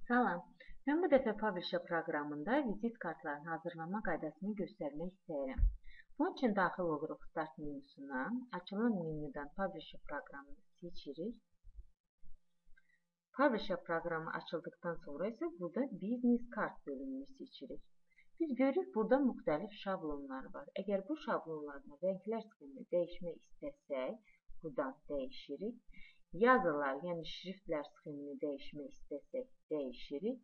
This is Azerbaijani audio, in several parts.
Salam, mən bu dəfə Publisher proqramında vizit kartlarını hazırlama qaydasını göstərmək istəyirəm. Bunun üçün daxil oluruq Start menüsuna, açılan menüdən Publisher proqramını seçirik. Publisher proqramı açıldıqdan sonra isə burada Business Card bölümünü seçirik. Biz görürük, burada müxtəlif şablonlar var. Əgər bu şablonlarla rənglər sxemini dəyişmək istəsək, buradan dəyişirik. Yazılar, yəni şriftlər sxemini dəyişmək istəsək, dəyişirik.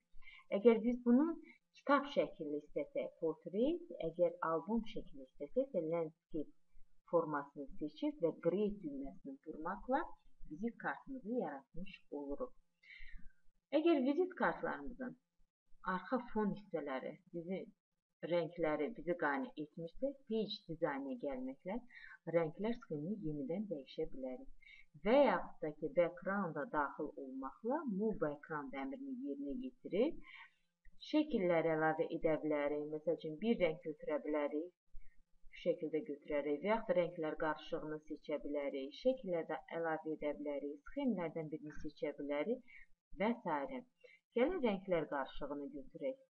Əgər biz bunun kitab şəkilli istəsək, portrait, əgər album şəkilli istəsək, landscape formasını seçib və create düyməsini vurmaqla vizit kartımızı yaratmış oluruq. Əgər vizit kartlarımızın arxa fon hissələri rəngləri bizi qane etmişsə, page dizaynə gəlməklə rənglər sxemini yenidən dəyişə bilərik. Və yaxud da ki, background-a daxil olmaqla move background əmrini yerinə yetirir. Şəkilləri əlavə edə bilərik. Məsəl üçün, bir rəng götürə bilərik. Bu şəkildə götürərik. Və yaxud da rənglər qarışığını seçə bilərik. Şəkillərdə əlavə edə bilərik. Sxemlərdən birini seçə bilərik və s. Gəlin rənglər qarışığını götürək.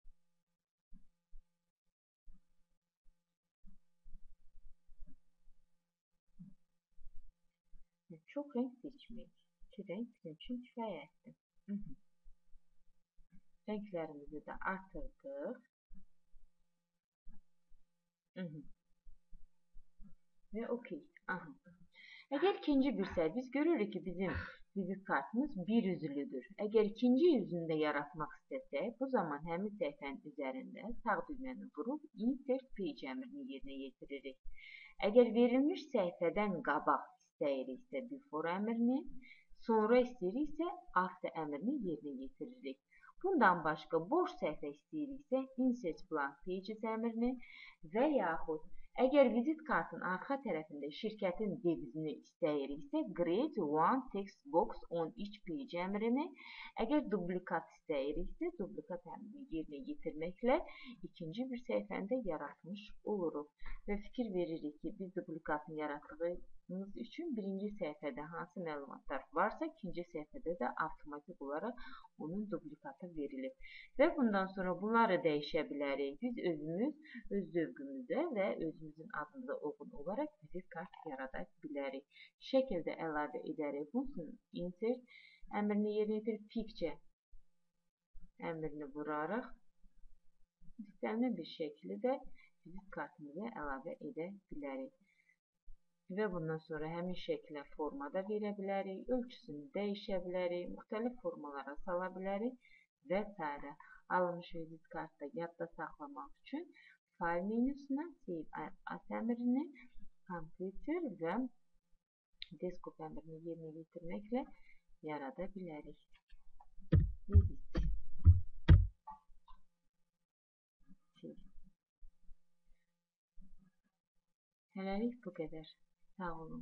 Çox rəng seçmək. 2 rəng bizim üçün kifayətdir. Rənglərimizi də artırdıq. Və OK. Əgər ikinci bir səhv, biz görürük ki, bizim vizit kartımız bir üzlüdür. Əgər ikinci yüzünü də yaratmaq istəsək, bu zaman həmin səhifənin üzərində sağ düyməni vurub Insert Page əmrini yerinə yetiririk. Əgər verilmiş səhifədən qabaq istəyiriksə before əmrini, sonra istəyiriksə after əmrini yerinə yetiririk. Bundan başqa boş səhifə istəyiriksə Insert Blank Pages əmrini və yaxud əgər vizit kartın arxa tərəfində şirkətin devizini istəyiriksə Create One Text Box on Each Page əmrini, əgər dublikat istəyiriksə dublikat əmrini yerinə yetirməklə ikinci bir səhifəni də yaratmış oluruq. Və fikir veririk ki, biz duplikatını yaratdığımız üçün birinci səhifədə hansı məlumatlar varsa, ikinci səhifədə də avtomatik olaraq onun duplikatı verilir. Və bundan sonra bunları dəyişə bilərik. Biz özümüz, öz zövqümüzə və özümüzün adımıza uyğun olaraq vizit kart yarada bilərik. Şəkildə əlavə edərək. Bunun insert əmrini yerinə yetirib picture əmrini vuraraq istənilən bir şəkildə vizit kartımıza əlavə edə bilərik. Və bundan sonra həmin şəklə forma da verə bilərik, ölçüsünü dəyişə bilərik, müxtəlif formalara sala bilərik və s. Alınmış vizit kartda yadda saxlamaq üçün fayl menüsünə Save As əmrini, Computer və Desktop əmrini yerinə yetirməklə yarada bilərik. Hələlik bu qədər. Sağ olun.